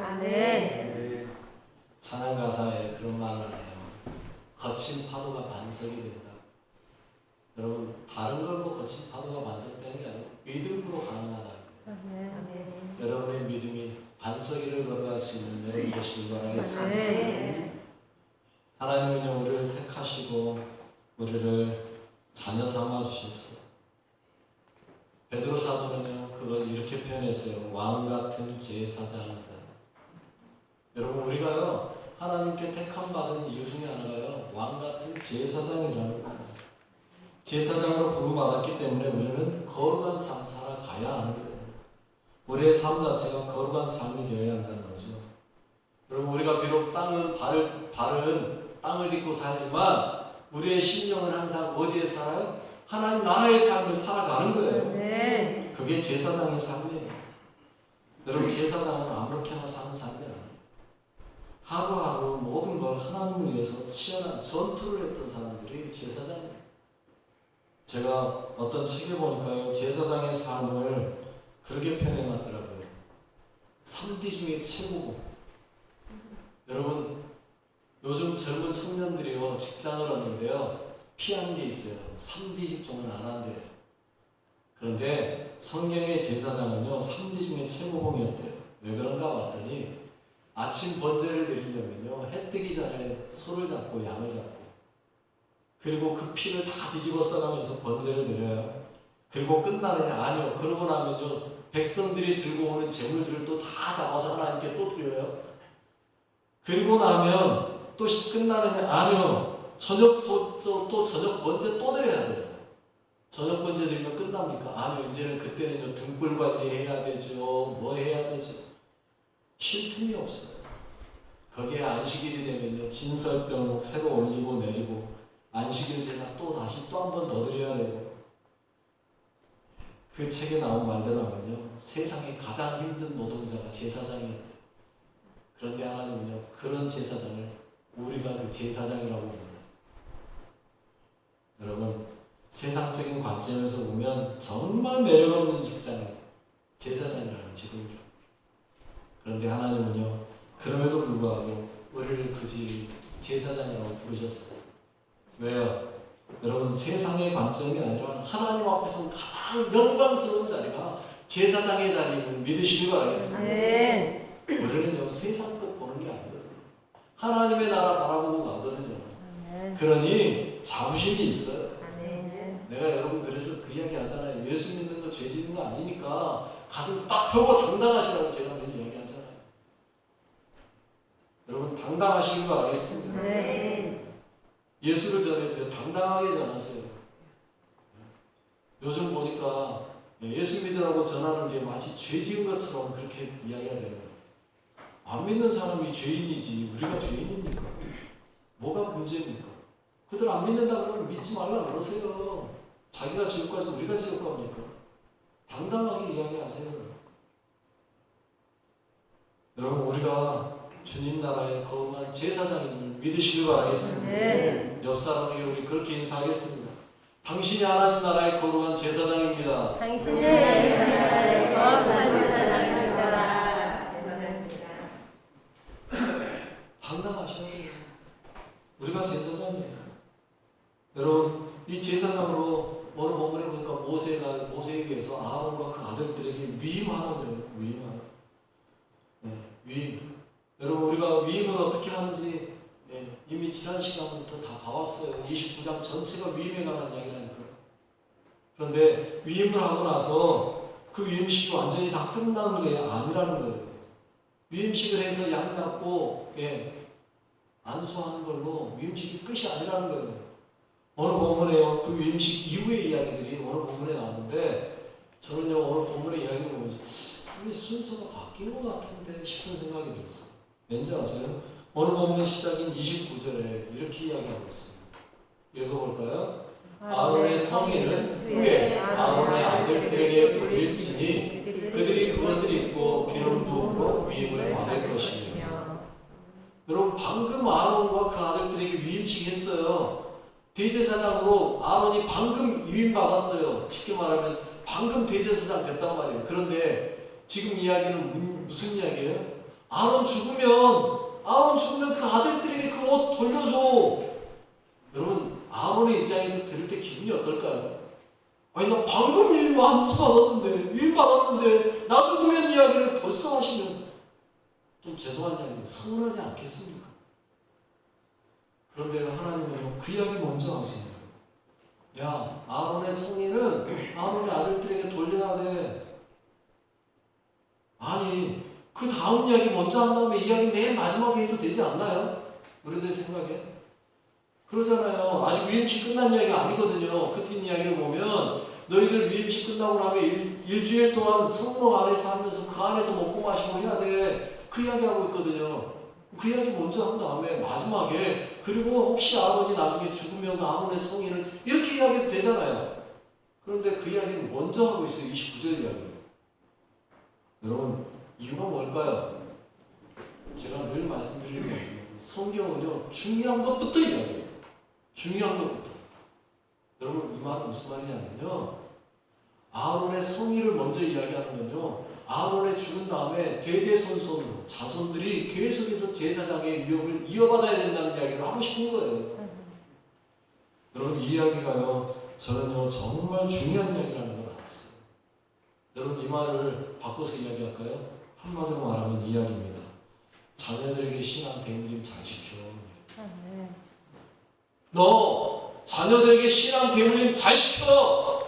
아멘. 찬양 가사에 그런 말을 해요. 거친 파도가 반석이 된다. 여러분, 다른 걸로 거친 파도가 반석되는 게 아니고 믿음으로 가능하다. 아멘. 여러분의 믿음이 반석 위를 걸어갈 수 있는 여러분 되시길 바라겠습니다. 아멘. 하나님은요, 우리를 택하시고 우리를 자녀 삼아 주셨어요. 베드로 사도는요, 그걸 이렇게 표현했어요. 왕 같은 제사장이다. 여러분, 우리가요, 하나님께 택함 받은 이유 중에 하나가요, 왕 같은 제사장이라는 거예요. 제사장으로 부름받았기 때문에 우리는 거룩한 삶 살아가야 하는 거예요. 우리의 삶 자체가 거룩한 삶이 되어야 한다는 거죠. 여러분, 우리가 비록 발은 땅을 딛고 살지만 우리의 심령은 항상 어디에 살아요? 하나님 나라의 삶을 살아가는 거예요. 그게 제사장의 삶이에요. 여러분, 제사장은 아무렇게나 사는 삶이 아니에요. 하루하루 모든 걸 하나님을 위해서 치열한 전투를 했던 사람들이 제사장이에요. 제가 어떤 책에 보니까요, 제사장의 삶을 그렇게 표현해놨더라고요. 3D 중에 최고고. 여러분, 요즘 젊은 청년들이요, 직장을 얻는데요, 피하는 게 있어요. 3D 직종은 안 한대요. 그런데 성경의 제사장은요, 3D 중에 최고봉이었대요. 왜 그런가 봤더니 아침 번제를 드리려면요, 해 뜨기 전에 소를 잡고 양을 잡고, 그리고 그 피를 다 뒤집어 써가면서 번제를 드려요. 그리고 끝나느냐? 아니요. 그러고 나면요, 백성들이 들고 오는 재물들을 또 다 잡아서 하나님께 또 드려요. 그리고 나면 또 끝나느냐? 아니요. 또 저녁 번제 또 드려야 돼요. 저녁 번제 드리면 끝납니까? 아니요. 이제는 그때는요, 등불 관리해야 되죠. 뭐 해야 되죠. 쉴 틈이 없어요. 거기에 안식일이 되면요, 진설병 새로 올리고 내리고, 안식일 제사 또 다시 또 한 번 더 드려야 되고. 그 책에 나온 말대로 하면요, 세상에 가장 힘든 노동자가 제사장이었대요. 그런데 하나님은요, 그런 제사장을 우리가 그 제사장이라고 봅니다. 여러분, 세상적인 관점에서 보면 정말 매력없는 직장이 제사장이라는 직업이에요. 그런데 하나님은요, 그럼에도 불구하고 우리를 그지 제사장이라고 부르셨어요. 왜요? 여러분, 세상의 관점이 아니라 하나님 앞에서 가장 영광스러운 자리가 제사장의 자리임을 믿으시기 바라겠습니다. 우리는요, 세상 것 보는 게 아니거든요. 하나님의 나라 바라보고 가거든요. 그러니 자부심이 있어요. 내가 여러분 그래서 그 이야기 하잖아요. 예수 믿는 거 죄 짓는 거 아니니까 가슴 딱 펴고 당당하시라고 제가 늘 이야기 하잖아요. 여러분, 당당하시길 바라겠습니다. 예수를 전해드려 당당하게 전하세요. 요즘 보니까 예수 믿으라고 전하는 게 마치 죄 지은 것처럼 그렇게 이야기가 되는 것 같아요. 안 믿는 사람이 죄인이지 우리가 죄인입니까? 뭐가 문제입니까? 그들 안 믿는다 그러면 믿지 말라 그러세요. 자기가 지옥 가지 우리가 지옥 갑니까? 당당하게 이야기하세요. 여러분, 우리가 주님 나라의 거룩한 제사장임을 믿으시길 바라겠습니다. 옆 사람에게 우리 그렇게 인사하겠습니다. 당신이 하나님 나라의 거룩한 제사장입니다. 당신이 하나님 나라의 거룩한 제사장입니다. 당당하셔야 돼요. 우리가 제사장이에요. 여러분, 이 제사장으로 오늘 본문에 보니까 모세에게서 아론과 그 아들들에게 위임하라 그래요. 위임하라. 위임. 여러분, 우리가 위임을 어떻게 하는지 이미 지난 시간부터 다 봐왔어요. 29장 전체가 위임에 관한 이야기라니까요. 그런데 위임을 하고 나서 그 위임식이 완전히 다 끝나는 게 아니라는 거예요. 위임식을 해서 양 잡고 안수하는 걸로 위임식이 끝이 아니라는 거예요. 오늘 본문에요, 그 위임식 이후의 이야기들이 오늘 본문에 나오는데, 저는요, 오늘 본문의 이야기를 보면서 이게 순서가 바뀐 것 같은데 싶은 생각이 들었어요. 왠지 아세요? 오늘 본문 시작인 29절에 이렇게 이야기하고 있습니다. 읽어볼까요? 아론의 성인은 후에 아론의 아들들에게 돌릴지니 그들이 그것을 입고 기름 부음으로 위임을 받을 것이며. 여러분, 방금 아론과 그 아들들에게 위임식 했어요. 대제사장으로 아론이 방금 위임 받았어요. 쉽게 말하면 방금 대제사장 됐단 말이에요. 그런데 지금 이야기는 무슨 이야기예요? 아론 죽으면 그 아들들에게 그 옷 돌려줘. 여러분, 아론의 입장에서 들을 때 기분이 어떨까요? 아니, 나 방금 일 받았는데 나 죽으면 이야기를 벌써 하시면 좀 죄송한 이야기, 서운하지 않겠습니까? 그런데 하나님은요, 그 이야기 먼저 하세요. 야, 아론의 성인은 아론의 아들들에게 돌려야 돼. 아니, 그 다음 이야기 먼저 한 다음에 이야기 맨 마지막에 해도 되지 않나요? 우리들 생각에? 그러잖아요. 아직 위임식 끝난 이야기가 아니거든요. 그 뒷 이야기를 보면 너희들 위임식 끝나고 나면 일주일 동안 성록 안에서 하면서 그 안에서 먹고 마시고 해야 돼. 그 이야기 하고 있거든요. 그 이야기 먼저 한 다음에 마지막에 그리고 혹시 아론이 나중에 죽으면 아론의 성인을 이렇게 이야기도 되잖아요. 그런데 그 이야기를 먼저 하고 있어요. 29절 이야기. 여러분, 이유가 뭘까요? 제가 늘 말씀드리는 거예요. 성경은요, 중요한 것부터 이야기해요. 중요한 것부터. 여러분, 이 말은 무슨 말이냐면요, 아론의 성의를 먼저 이야기하는 건요, 아론의 죽은 다음에 대대손손 자손들이 계속해서 제사장의 위협을 이어받아야 된다는 이야기를 하고 싶은 거예요. 여러분, 이 이야기가요, 저는요 정말 중요한 이야기라는 걸 알았어요. 여러분, 이 말을 바꿔서 이야기할까요? 한마디로 말하면 이 이야기입니다. 자녀들에게 신앙 대물림 잘 지켜. 너 자녀들에게 신앙 대물림 잘 시켜.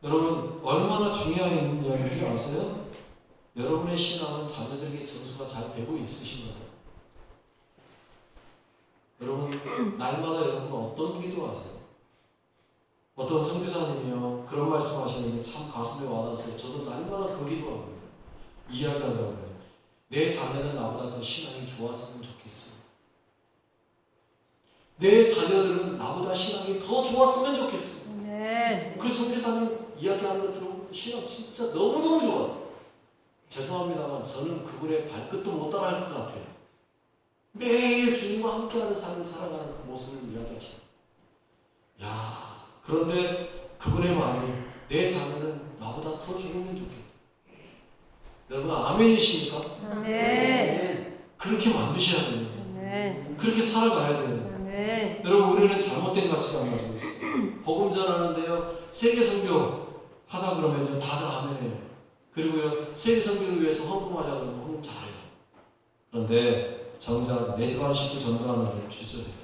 여러분, 얼마나 중요한 이야기인지 아세요? 여러분의 신앙은 자녀들에게 전수가 잘 되고 있으신가요? 여러분, 날마다 여러분 어떤 기도하세요? 어떤 선교사님이요 그런 말씀하시는데 참 가슴에 와닿아서 저도 날마다 그 기도합니다. 이야기하더라고요. 내 자녀는 나보다 더 신앙이 좋았으면 좋겠어. 내 자녀들은 나보다 신앙이 더 좋았으면 좋겠어. 그 선교사님 이야기하는 거 들어보면 신앙 진짜 너무너무 좋아. 죄송합니다만 저는 그분의 발끝도 못 따라할 것 같아요. 매일 주님과 함께하는 삶을 살아가는 그 모습을 이야기하시죠. 야, 그런데 그분의 말이 내 자녀는 나보다 더 좋으면 좋겠다. 여러분, 아멘이십니까? 아멘. 그렇게 만드셔야 돼요. 아멘. 그렇게 살아가야 돼요. 아멘. 여러분, 우리는 잘못된 가치관을 가지고 있어요. 복음 전하는데요, 세계 선교 하자 그러면요, 다들 아멘해요. 그리고요, 세계 선교를 위해서 헌금하자 그러면 헌금 잘해요. 그런데 정작 내 집안 식구 전도하는 걸 주저해요.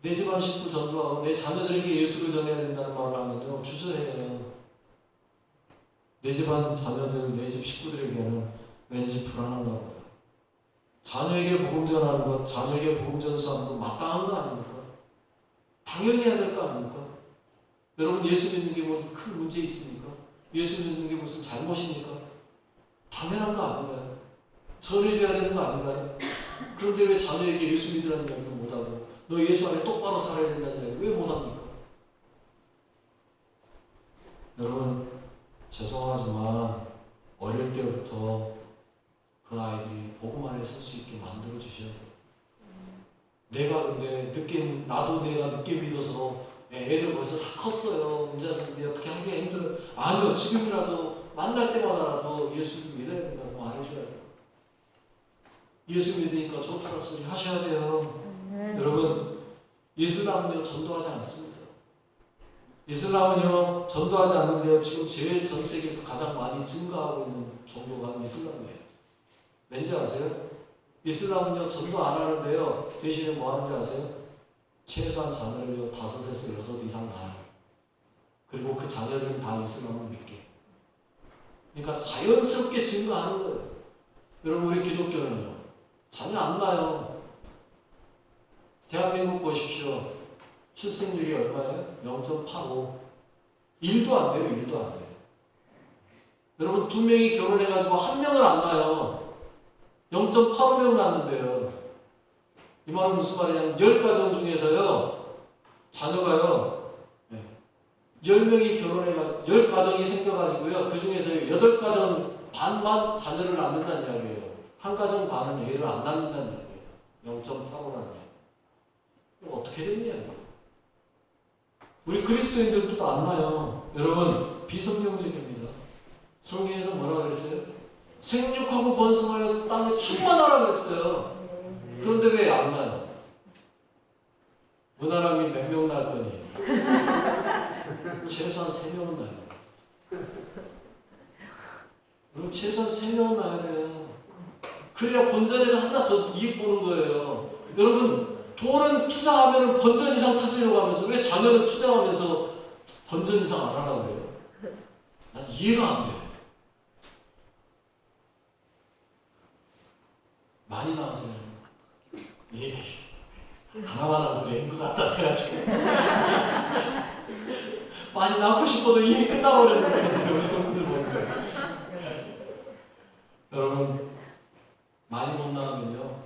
내 집안 식구 전도하고 내 자녀들에게 예수를 전해야 된다는 말을 하면요, 주저해요. 내 집안 자녀들, 내 집 식구들에게는 왠지 불안한가 봐요. 자녀에게 복음 전하는 것, 자녀에게 복음 전수하는 것 마땅한 거 아닙니까? 당연히 해야 될 거 아닙니까? 여러분, 예수 믿는 게 뭐 큰 문제 있습니까? 예수 믿는 게 무슨 잘못입니까? 당연한 거 아닌가요? 전해줘야 되는 거 아닌가요? 그런데 왜 자녀에게 예수 믿으라는 이야기를 못하고 너 예수 안에 똑바로 살아야 된다는 이야기를 왜 못합니까? 여러분, 죄송하지만 어릴 때부터 그 아이들이 복음 안에 설 수 있게 만들어 주셔야 돼요. 나도 내가 늦게 믿어서 애들 벌써 다 컸어요. 이제서 어떻게 하기가 힘들어요. 아니요, 지금이라도 만날 때마다라도 예수를 믿어야 된다고 말해줘야 돼요. 예수 믿으니까 좋다는 소리 하셔야 돼요. 여러분, 이슬람은요 전도하지 않습니다. 이슬람은요 전도하지 않는데요, 지금 제일 전 세계에서 가장 많이 증가하고 있는 종교가 이슬람이에요. 왠지 아세요? 이슬람은요 전도 안 하는데요, 대신에 뭐 하는지 아세요? 최소한 자녀를요 5에서 6 이상 낳아요. 그리고 그 자녀들은 다 이슬람을 믿게. 그러니까 자연스럽게 증가하는 거예요. 여러분, 우리 기독교는요 자녀 안 낳아요. 대한민국 보십시오. 출생률이 얼마예요? 0.85. 1도 안 돼요. 1도 안 돼요. 여러분, 2명이 결혼해가지고 1명을 안 낳아요. 0.85명 낳는데요. 이 말은 무슨 말이냐면 10가정 중에서요 자녀가요 10명이 결혼해가지고 10가정이 생겨가지고요, 그 중에서 8가정 반만 자녀를 낳는다는 이야기예요. 한 가정 반은 애를 안 낳는다는 이야기예요. 0.85라는 이야기. 이거 어떻게 됐냐 이거. 우리 그리스도인들도 안 나요. 여러분, 비성경적입니다. 성경에서 뭐라 그랬어요? 생육하고 번성하여서 땅에 충만하라 그랬어요. 그런데 왜 안 나요? 무나람이 몇 명 날 거니? 최소한 3명은 나요. 그럼 최소한 3명은 나야 돼요. 그래야 본전에서 하나 더 이익 보는 거예요. 여러분, 돈은 투자하면 번전 이상 찾으려고 하면서 왜 자녀는 투자하면서 번전 이상 안 하려고 그래요? 난 이해가 안 돼. 많이 나와서요. 예, 하나만 나서 그런 것 같다 해가지고 많이 낳고 싶어도 이미 끝나버렸는데 이제 우리 성도들 보는 거예요. 여러분, 많이 못 나오면요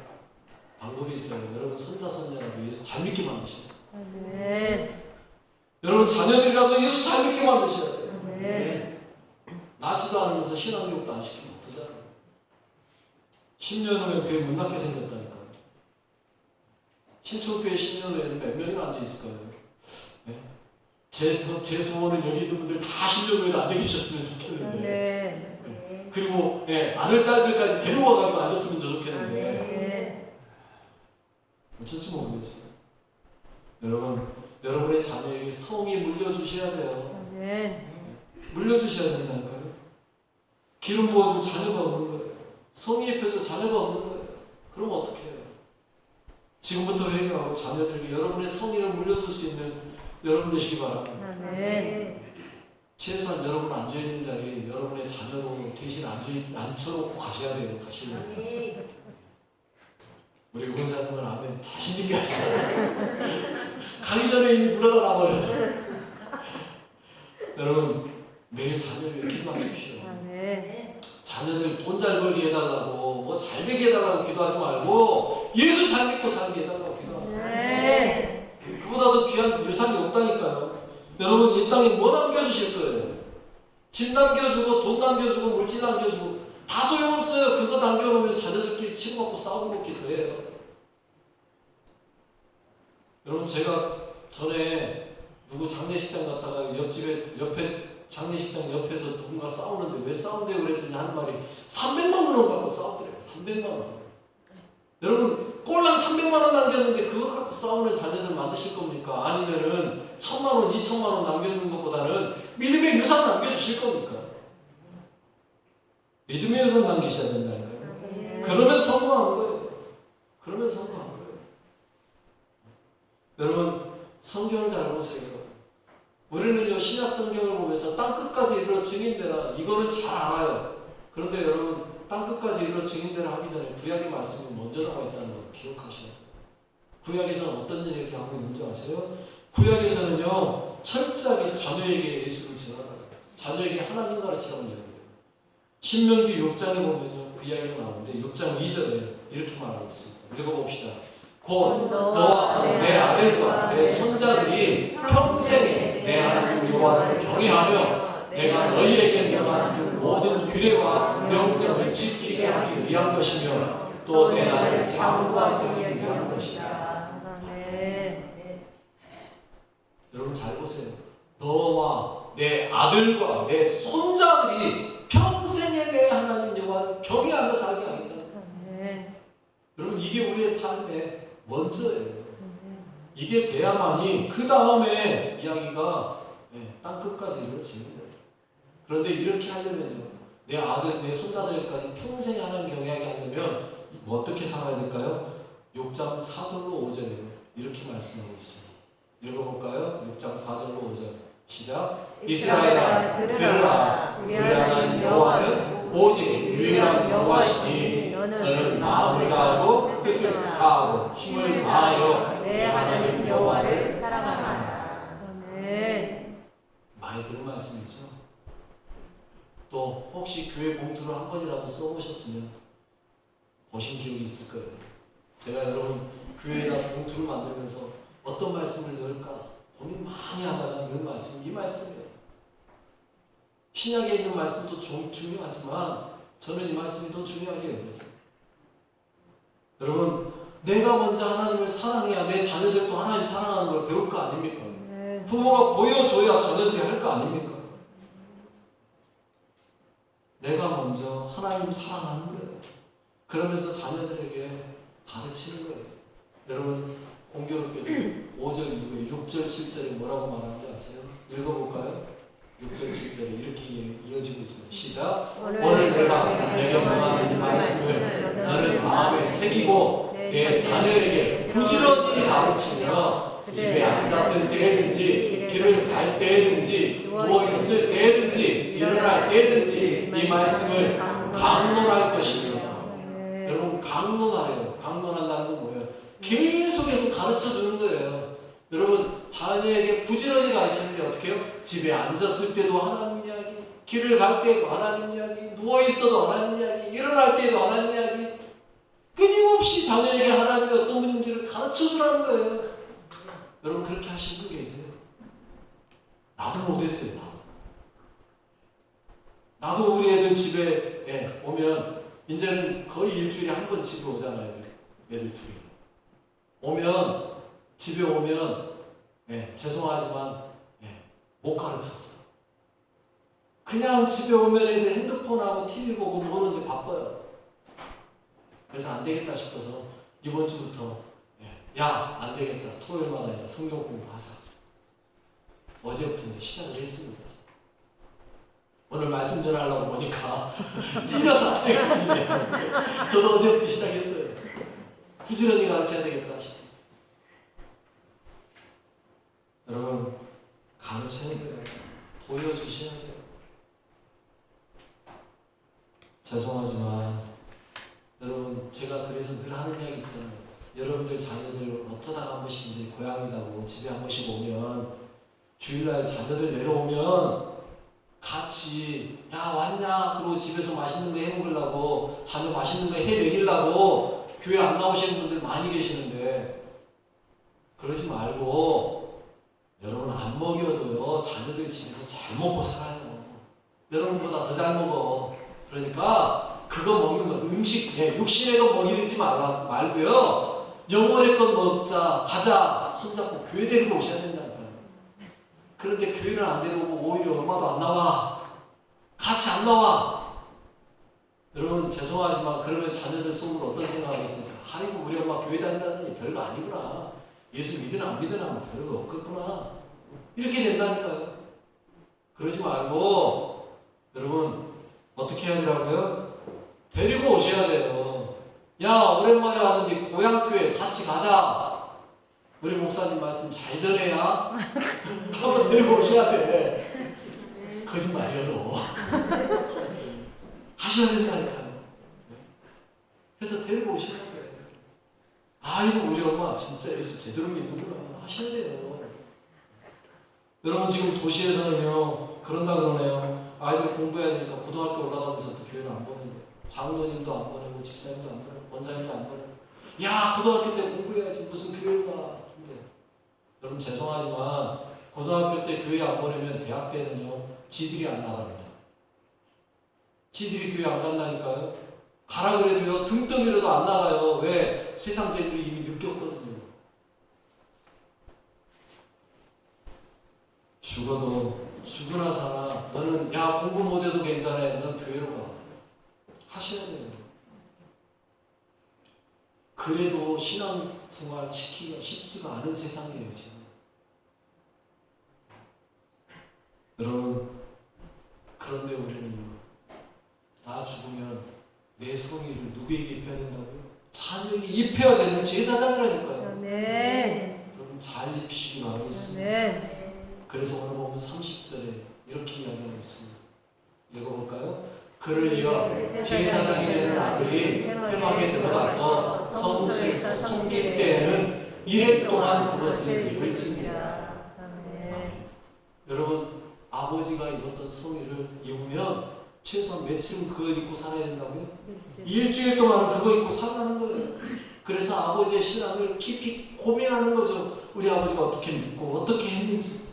방법이 있어요. 여러분 손자 손녀라도 예수 잘 믿게 만드셔야 돼요. 아멘. 여러분 자녀들이라도 예수 잘 믿게 만드셔야 돼요. 아멘. 낳지도 않으면서 신앙교육도 안 시키면 어떠잖아요. 10년 후에 교회 문 닫게 생겼다니까요. 신촌교회 10년 후에는 몇 명이나 앉아있을 거예요. 네? 제 소원은 여기 있는 분들 다 10년 후에도 앉아 계셨으면 좋겠는데. 아멘. 네. 그리고 네, 아들, 딸들까지 데려와가지고 앉았으면 좋겠는데. 아멘. 어쩔지 모르겠어요. 여러분, 여러분의 자녀에게 성이 물려주셔야 돼요. 아멘. 물려주셔야 된다니까요. 기름 부어줄 자녀가 없는 거예요. 성이 입혀줄 자녀가 없는 거예요. 그럼 어떻게 해요? 지금부터 회개하고 자녀들에게 여러분의 성의를 물려줄 수 있는 여러분 되시기 바랍니다. 아멘. 최소한 여러분 앉아있는 자리에 여러분의 자녀로 대신 앉혀놓고 가셔야 돼요. 가시려면. 우리 은사님은 아멘 자신있게 하시잖아요. 가기 전에 이미 물어다 놔버려서. 여러분 매일 자녀를 기도하십시오. 아멘. 자녀들 돈 잘 벌게 해달라고 뭐 잘 되게 해달라고 기도하지 말고 예수 잘 믿고 살게 해달라고 기도하세요. 아멘. 그보다 더 귀한 유산이 없다니까요. 여러분 이 땅에 뭐 남겨주실 거예요? 집 남겨주고 돈 남겨주고 물질 남겨주고 다 소용없어요. 그거 남겨놓으면 자녀들끼리 치고받고 싸우고 먹기 더해요. 여러분 제가 전에 누구 장례식장 갔다가 옆에 장례식장 옆에서 누군가 싸우는데 왜 싸운대요 그랬더니 하는 말이 300만 원 갖고 싸우더래요. 300만 원. 여러분 꼴랑 300만 원 남겼는데 그거 갖고 싸우는 자녀들 만드실 겁니까? 아니면은 1000만 원, 2000만 원 남겨놓는 것보다는 믿음의 유산 남겨주실 겁니까? 믿음의 유산 남기셔야 된다니까요. 그러면 성공한 거예요. 그러면 성공한 거예요. 여러분 성경을 잘 보세요. 우리는요 신약 성경을 보면서 땅끝까지 이르러 증인되라 이거는 잘 알아요. 그런데 여러분 땅끝까지 이르러 증인되라 하기 전에 구약의 말씀이 먼저 나와 있다는 걸 기억하셔야 돼요. 구약에서는 어떤 얘기 하고 있는지 아세요? 구약에서는요 철저하게 자녀에게 예수를 전하라, 자녀에게 하나님 가르치라고 이야기해요. 신명기 6장에 보면요 그 이야기가 나오는데 6장 2절에 이렇게 말하고 있습니다. 읽어봅시다. 곧 너와 내 아들과 내 손자들이 평생에 내 하나님 여호와를 경외하며 내가 너희에게 명한 그 모든 규례와 명령을 지키게 하기 위한 것이며 또 내 나라를 장구하게 하기 위한 것이다. 아멘. 여러분 잘 보세요. 너와 내 아들과 내 손자들이 평생에 내 하나님 여호와를 경외하며 살게 하겠다. 아멘. 여러분 이게 우리의 삶의 먼저예요. 이게 돼야만이 그 다음에 이야기가 땅끝까지 이루어지는 거예요. 그런데 이렇게 하려면요 내 아들, 내 손자들까지 평생 하나님 경외하게 하려면 뭐 어떻게 살아야 될까요? 6장 4절로 5절에 이렇게 말씀하고 있습니다. 읽어볼까요? 6장 4절로 5절 시작. 이스라엘아 들으라. 우리 하나님 여호와는 오직 유일한 여호와시니 너는 마음을 다하고 뜻을 다하고 힘을 다하여 내 하나님 여호와를 사랑하라. 아멘. 많이 들은 말씀이죠. 또 혹시 교회 봉투를 한 번이라도 써보셨으면 보신 기억이 있을 거예요. 제가 여러분 교회에다 봉투를 만들면서 어떤 말씀을 넣을까 고민 많이 하다가 넣은 말씀이 이 말씀이에요. 신약에 있는 말씀도 중요하지만 저는 이 말씀이 더 중요하게 여겨져요. 여러분 내가 먼저 하나님을 사랑해야 내 자녀들도 하나님 사랑하는 걸 배울 거 아닙니까? 부모가 보여줘야 자녀들이 할 거 아닙니까? 내가 먼저 하나님 사랑하는 거예요. 그러면서 자녀들에게 가르치는 거예요. 여러분 공교롭게도 5절 이후에 6절 7절에 뭐라고 말하는지 아세요? 읽어볼까요? 6절 7절에 이렇게 이어지고 있어요. 시작. 오늘 내가 내게 명하는 이 말씀을 너는 마음에 새기고 내 자녀에게 부지런히 가르치며 집에 앉았을 때든지 길을 갈 때든지 누워있을 때든지 일어날 때든지 이 말씀을 강론할 것이며. 여러분 강론하래요. 강론한다는 건 뭐예요? 계속해서 가르쳐주는 거예요. 여러분 자녀에게 부지런히 가르치는 게 어떻게 해요? 집에 앉았을 때도 하나님 이야기, 길을 갈 때도 하나님 이야기, 누워있어도 하나님 이야기, 일어날 때도 하나님 이야기, 끊임없이 자녀에게 하나님의 어떤 분인지를 가르쳐주라는 거예요. 여러분 그렇게 하신 분 계세요? 나도 못했어요. 나도 우리 애들 집에 오면 이제는 거의 일주일에 한 번 집에 오잖아요. 애들 둘이 오면 집에 오면 죄송하지만 못 가르쳤어. 그냥 집에 오면 애들 핸드폰하고 TV 보고 노는데 바빠요. 그래서 안 되겠다 싶어서 이번 주부터 야 안 되겠다. 토요일마다 이제 성경 공부하자. 어제부터 이제 시작을 했습니다. 오늘 말씀 전하려고 보니까 찔려서 안 되거든요. 저도 어제부터 시작했어요. 부지런히 가르쳐야 되겠다 싶어서. 여러분 가르쳐야 돼요. 보여주셔야 돼요. 죄송하지만 여러분 제가 그래서 늘 하는 이야기 있잖아요. 여러분들 자녀들 어쩌다가 한 번씩 이제 고향이다고 집에 한 번씩 오면 주일날 자녀들 내려오면 같이 야 왔냐 그러고 집에서 맛있는 거 해 먹으려고 자녀 맛있는 거 해 먹이려고 교회 안 나오시는 분들 많이 계시는데 그러지 말고 여러분 안 먹여도요 자녀들 집에서 잘 먹고 살아요. 여러분보다 더 잘 먹어. 그러니까 그거 먹는 거 음식 육신의 것 먹이지 말고요 영혼의 것 먹자 가자 손잡고 교회 데리고 오셔야 된다니까요. 그런데 교회를 안 데려오고 오히려 엄마도 안 나와 같이 안 나와. 여러분 죄송하지만 그러면 자녀들 속으로 어떤 생각하겠습니까? 아이고 우리 엄마 교회 다닌다더니 별거 아니구나. 예수 믿으나 안 믿으나 별거 없겠구나. 이렇게 된다니까요. 그러지 말고 여러분 어떻게 해야 되라고요? 데리고 오셔야 돼요. 야 오랜만에 왔는데 고향교회 같이 가자. 우리 목사님 말씀 잘 전해야 한번 데리고 오셔야 돼. 거짓말이어도 하셔야 된다니까요. 그래서 데리고 오셔야 돼. 아이고 우리 엄마 진짜 예수 제대로 믿는구나 하셔야 돼요. 여러분 지금 도시에서는요 그런다 그러네요. 아이들 공부해야 되니까 고등학교 올라가면서 또 교회를 안 보내고 장로님도 안 보내고 집사님도 안 보내고 원사님도 안 보내고 야 고등학교 때 공부해야지 무슨 교회를 가. 근데 여러분 죄송하지만 고등학교 때 교회 안 보내면 대학 때는요 지들이 안 나갑니다. 지들이 교회 안 간다니까요. 가라 그래도요 등 떠밀어도 안 나가요. 왜? 세상 재물이 이미 느꼈거든요. 죽어도 죽으나 사나 너는 야 공부 못해도 괜찮아. 넌 교회로 가. 하셔야 돼요. 그래도 신앙생활 시키기가 쉽지가 않은 세상이에요 지금. 여러분 그런데 우리는요 나 죽으면 내 성의를 누구에게 입혀야 된다고요? 자녀에게 입혀야 되는 제사장이라니까요. 네. 여러분 잘 입히시기 바라겠습니다. 네. 그래서 오늘 보면 30절에 이렇게 이야기하고 있습니다. 읽어볼까요? 그를 이어 제사장이 되는 아들이 회막에 들어가서 성소에서 섬길 때에는 이래 동안 그것을 입을지니라. 여러분 아버지가 입었던 성의를 입으면 최소한 며칠은 그걸 입고 살아야 된다고요? 일주일 동안은 그거 입고 살아가는 거예요. 그래서 아버지의 신앙을 깊이 고민하는 거죠. 우리 아버지가 어떻게 믿고 어떻게 했는지,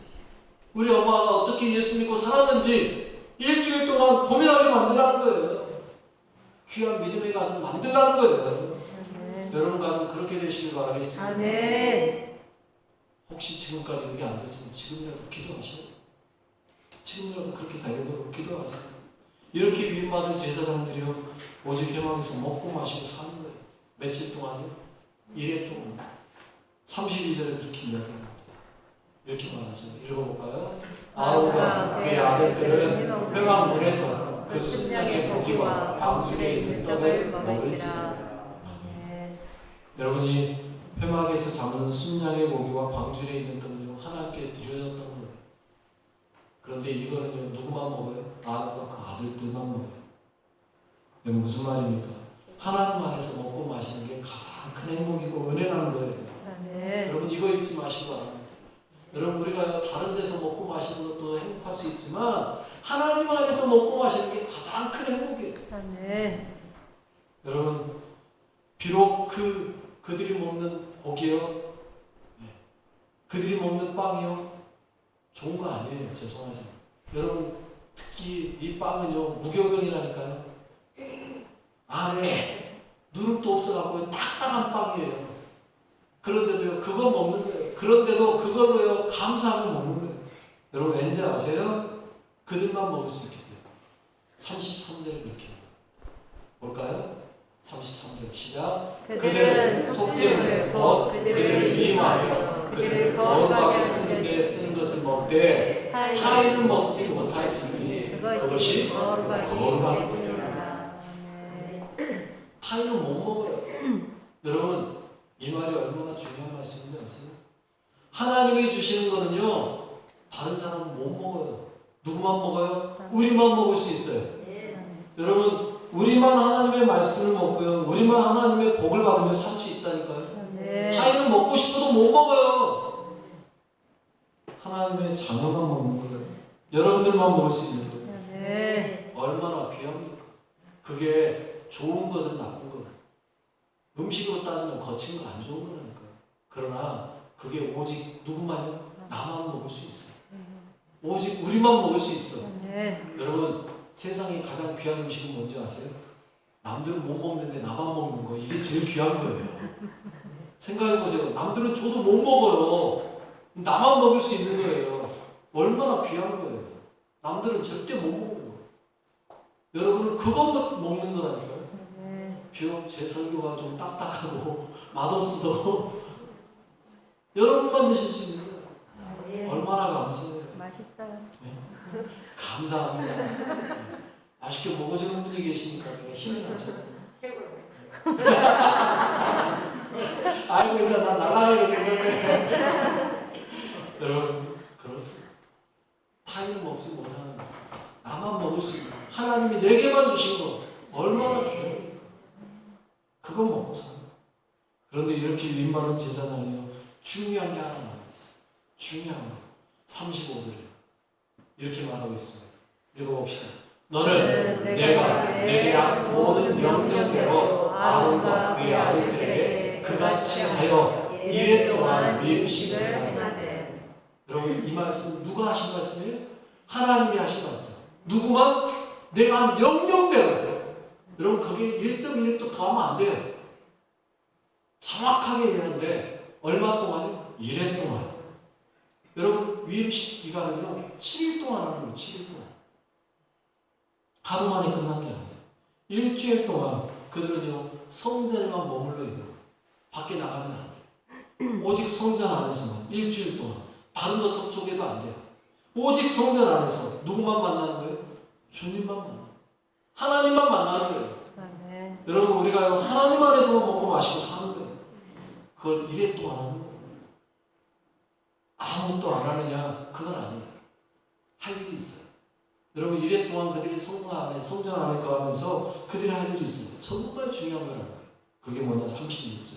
우리 엄마가 어떻게 예수 믿고 살았는지 일주일 동안 고민하게 만들라는 거예요. 귀한 믿음의 가정 만들라는 거예요. 여러분 가정 그렇게 되시길 바라겠습니다. 아멘. 혹시 지금까지 그게 안 됐으면 지금이라도 기도하셔요. 지금이라도 그렇게 되도록 기도하세요. 이렇게 위임받은 제사장들이요 오직 회막에서 먹고 마시고 사는 거예요. 며칠 동안요? 1회 동안. 32절에 그렇게 이야기합니다. 이렇게 말하죠. 읽어볼까요? 아론과 그의 아들들은 회막 문에서 그 순양의 고기와 방주에 있는 떡을 먹을지라. 아멘. 여러분이 회막에서 잡는 순양의 고기와 광주에 있는 떡은요 하나님께 드려졌던 거예요. 그런데 이거는요 누구만 먹어요? 아론과 그 아들들만 먹어요. 이게 무슨 말입니까? 하나님 안에서 먹고 마시는 게 가장 큰 행복이고 은혜라는 거예요. 네. 여러분 이거 잊지 마시기 바랍니다. 여러분 우리가 다른 데서 먹고 마시는 것도 행복할 수 있지만 하나님 안에서 먹고 마시는 게 가장 큰 행복이에요. 네. 여러분 비록 그들이 먹는 고기요, 그들이 먹는 빵이요 좋은 거 아니에요. 죄송하지만 여러분 특히 이 빵은요 무교병이라니까요. 안에 누룩도 없어갖고 딱딱한 빵이에요. 그런데도요 그걸 먹는 거예요. 그런데도 그걸로요 감사하며 먹는 거예요. 여러분 왠지 아세요? 그들만 먹을 수 있기 때문에. 33절에 그렇게 볼까요? 33절 시작. 그들은 속죄물을 곧 그들을 위임하며 그들을 거룩하게 쓰는 데 쓰는 것을 먹되 타인은 먹지 못할지니 그것이 거룩하기 때문이라. 타인은 못 먹어요. 여러분 이 말이 얼마나 중요한 말씀인지 아세요? 하나님이 주시는 거는요 다른 사람은 못 먹어요. 누구만 먹어요? 우리만 먹을 수 있어요. 여러분 우리만 하나님의 말씀을 먹고요 우리만 하나님의 복을 받으며 살 수 있다니까요. 타인은 먹고 싶어도 못 먹어요. 하나님의 자녀만 먹는 거예요. 여러분들만 먹을 수 있는 거예요. 얼마나 귀합니까? 그게 좋은 거든 나쁜 거든 음식으로 따지면 거친 거 안 좋은 거라니까요. 그러나 그게 오직 누구만요? 나만 먹을 수 있어요. 오직 우리만 먹을 수 있어. 여러분 세상에 가장 귀한 음식은 뭔지 아세요? 남들은 못 먹는데 나만 먹는 거. 이게 제일 귀한 거예요. 생각해보세요. 남들은 저도 못 먹어요. 나만 먹을 수 있는 거예요. 얼마나 귀한 거예요. 남들은 절대 못 먹는 거. 여러분은 그것만 먹는 거라니까요. 비록 제 설교가 좀 딱딱하고 맛없어도 여러분만 드실 수 있는 거예요. 얼마나 감사해요. 맛있어요. 네. 감사합니다. 네. 맛있게 먹어주는 분이 계시니까 내가 힘이 나죠. 아이고 이제 난 날아가게 생겼네. 여러분 그렇습니다. 타인은 먹지 못하는 거 나만 먹을 수 있는 하나님이 내게만 주신 거 얼마나 귀합니까? 그건 먹고 사는 거예요. 그런데 이렇게 위임받은 제사장이요 중요한 게 하나 남아있어요. 중요한 거 35절에 이렇게 말하고 있습니다. 읽어봅시다. 너는 내가 내게 한 모든 명령대로 아론과 그의 아들들에게 그같이 하여 1회 동안 위임식을 하되. 여러분 이 말씀 누가 하신 말씀이에요? 하나님이 하신 말씀. 누구만? 내가 한 명령대로. 여러분 거기에 1.1도 더하면 안 돼요. 정확하게 이러는데 얼마 동안요? 1회 동안. 여러분 위임식 기간은요 7일 동안 하는 거예요. 7일 동안. 하루 만에 끝난 게 아니에요. 일주일 동안 그들은요 성전에만 머물러 있는 거예요. 밖에 나가면 안 돼요. 오직 성전 안에서만 일주일 동안. 다른 거 접촉해도 안 돼요. 오직 성전 안에서 누구만 만나는 거예요? 주님만 만나는 거예요. 하나님만 만나는 거예요. 여러분 우리가 하나님 안에서만 먹고 마시고 사는 거예요. 그걸 1회 동안 하는 거예요. 아무것도 안 하느냐? 그건 아니에요. 할 일이 있어요. 여러분 1회 동안 그들이 성전 안에 가면서 그들이 할 일이 있습니다. 정말 중요한 거라는 거예요. 그게 뭐냐? 36절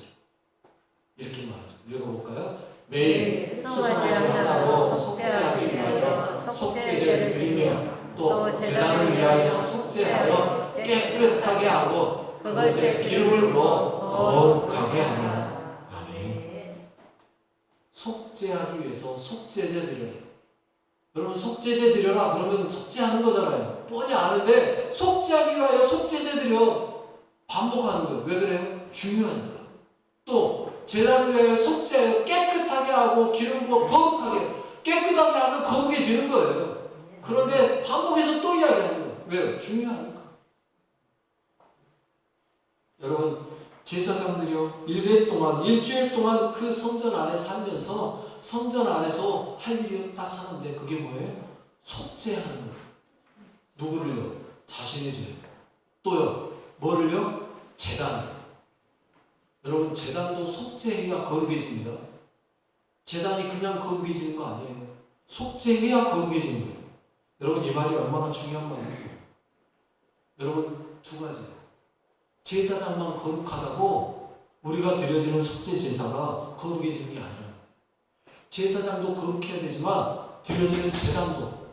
이렇게 말하죠. 읽어볼까요? 매일 수송아지 하나로 속죄하기 위하여 속죄제를 드리며 또 제단을 위하여 속죄하여 깨끗하게 하고 그것에 기름을 부어 거룩하게 하라. 아멘. 속죄하기 위해서 속죄제 드려라. 여러분 속죄제 드려라 그러면 속죄하는 거잖아요. 뻔히 아는데 속죄하기 위하여 속죄제 드려. 반복하는 거예요. 왜 그래요? 중요하니까. 또 제단을 위하여 속죄하여 깨끗하게 하고 기름 부어 거룩하게. 깨끗하게 하면 거룩해지는 거예요. 그런데 반복해서 또 이야기하는 거예요. 왜요? 중요하니까. 여러분, 제사장들이요, 일주일 동안 그 성전 안에 살면서 성전 안에서 할 일이 딱 하는데 그게 뭐예요? 속죄하는 거예요. 누구를요? 자신의 죄. 또요, 뭐를요? 제단을. 여러분, 제단도 속죄해야 거룩해집니다. 제단이 그냥 거룩해지는 거 아니에요. 속죄해야 거룩해지는 거예요. 여러분, 이 말이 얼마나 중요한 말이에요. 여러분, 두 가지. 제사장만 거룩하다고 우리가 드려지는 속죄 제사가 거룩해지는 게 아니에요. 제사장도 거룩해야 되지만 드려지는 제단도,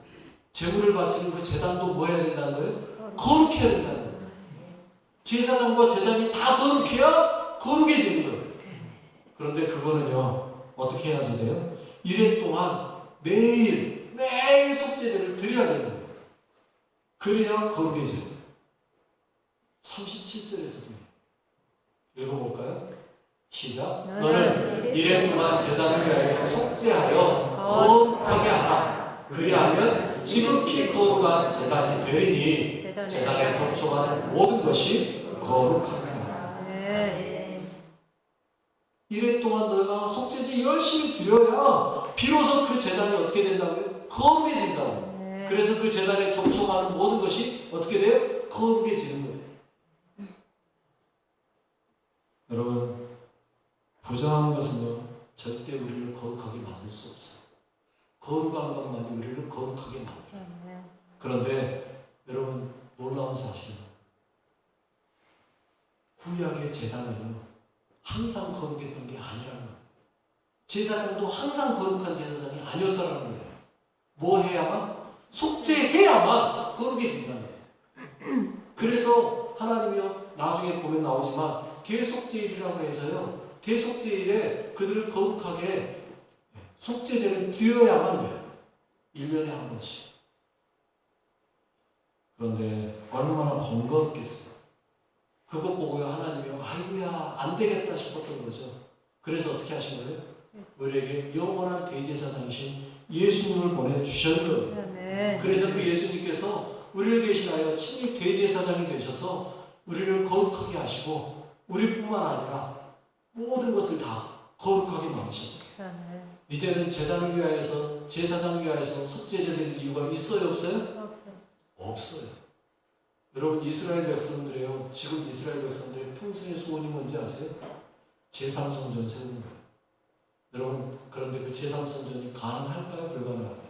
제물을 바치는 그 제단도 뭐 해야 된다는 거예요? 거룩해야 된다는 거예요. 제사장과 제단이 다 거룩해야 거룩해지는 거예요. 그런데 그거는요, 어떻게 해야지 돼요? 1년 동안 매일 속죄제를 드려야 되는 거예요. 그래야 거룩해져요. 37절에서도 읽어볼까요? 시작. 너는 1년 동안 제단을 위하여 속죄하여 거룩하게 하라. 그리하면 지극히 거룩한 제단이 되리니 제단에 접촉하는 모든 것이 거룩하리라. 네. 1년 동안 너가 속죄제 열심히 드려야 비로소 그 제단이 어떻게 된다고요? 거룩해진다고요. 네. 그래서 그 제단에 접촉하는 모든 것이 어떻게 돼요? 거룩해지는 거예요. 여러분, 부정한 것은요, 절대 우리를 거룩하게 만들 수 없어요. 거룩한 것만이 우리를 거룩하게 만들어요. 네. 그런데 여러분, 놀라운 사실은 구약의 제단은요, 항상 거룩했던 게 아니라는 거예요. 제사장도 항상 거룩한 제사장이 아니었다는 거예요. 뭐 해야만? 속죄해야만 거룩해진다는 거예요. 그래서 하나님이요, 나중에 보면 나오지만 대속죄일이라고 해서요, 대속죄일에 그들을 거룩하게 속죄제를 드려야만 돼요. 1년에 한 번씩. 그런데 얼마나 번거롭겠어요. 그것 보고요, 하나님이요, 아이고야, 안 되겠다 싶었던 거죠. 그래서 어떻게 하신 거예요? 우리에게 영원한 대제사장이신 예수님을 보내주셨는 거예요. 네. 그래서 그 예수님께서 우리를 대신하여 친히 대제사장이 되셔서 우리를 거룩하게 하시고 우리뿐만 아니라 모든 것을 다 거룩하게 만드셨어요. 네. 이제는 제단을 위하여서, 제사장을 위하여서 속죄제 드릴 이유가 있어요, 없어요? 없어요. 없어요. 여러분, 이스라엘 백성들이요, 지금 이스라엘 백성들의 평생의 소원이 뭔지 아세요? 제3성전 세우는 거예요. 여러분, 그런데 그 제3성전이 가능할까요, 불가능할까요?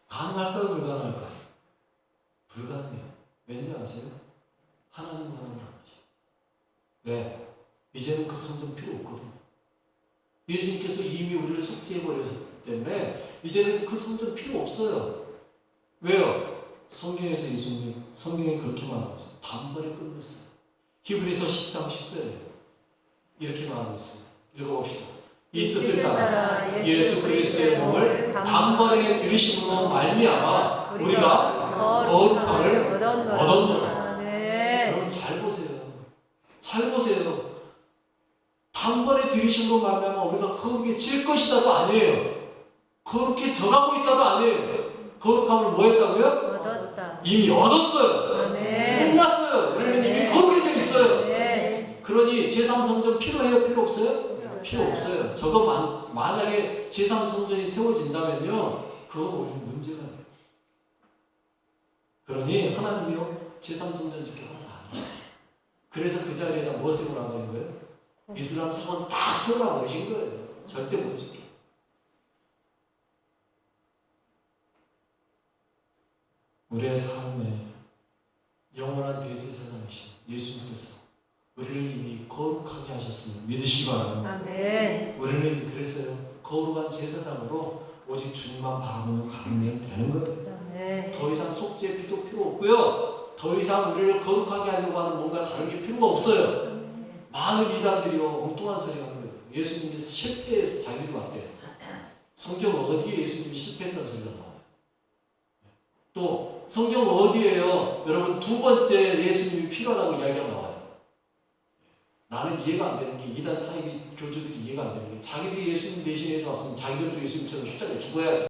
가능할까요, 불가능할까요? 불가능해요. 왠지 아세요? 하나님 하나님 하나님. 왜? 이제는 그 성전 필요 없거든요. 예수님께서 이미 우리를 속죄해버렸기 때문에 이제는 그 성전 필요 없어요. 왜요? 성경에서 예수님, 성경에 그렇게 말하고 있어요. 단번에 끝냈어요. 히브리서 10장 10절에 이렇게 말하고 있습니다. 읽어봅시다. 이 뜻을 따라 예수 그리스도의 몸을 단번에 들이심으로 말미암아 우리가 거룩함을 얻었노라. 네. 여러분, 잘 보세요. 잘 보세요. 단번에 들이심으로 말미암아 우리가 거룩해질 것이다도 아니에요. 거룩해져가고 있다도 아니에요. 거룩함을 뭐 했다고요? 얻었다. 이미 얻었어요. 네. 끝났어요. 우리는 이미 거룩해져 있어요. 네. 그러니 제3성전 필요해요? 필요 없어요? 필요 없어요. 저거 만약에 제3성전이 세워진다면요, 그건 오히려 문제가 돼요. 그러니 하나님이요, 제3성전 짓게 하는 거 아니에요. 그래서 그 자리에다 뭐 세우라는 거예요? 이슬람 사원 딱 세우라고 그러신 거예요. 절대 못 짓게. 우리의 삶에 영원한 대제사장이신 예수님께서 우리를 이미 거룩하게 하셨음을 믿으시기 바랍니다. 아멘. 우리는 그래서요, 거룩한 제사장으로 오직 주님만 바라보며 가면 되는 거예요. 네. 더 이상 속죄 피도 필요 없고요, 더 이상 우리를 거룩하게 하려고 하는 뭔가 다른 게 필요가 없어요. 많은 이단들이요, 엉뚱한 소리 하는 거예요. 예수님께서 실패해서 자기를 왔대요. 성경 어디에 예수님이 실패했다는 소리가 나와요? 또 성경 어디에요, 여러분, 두 번째 예수님이 필요하다고 이야기가 나와요? 나는 이해가 안 되는 게, 이단 사이비 교주들이 이해가 안 되는 게, 자기들이 예수님 대신해서 왔으면 자기들도 예수님처럼 십자가에 죽어야지.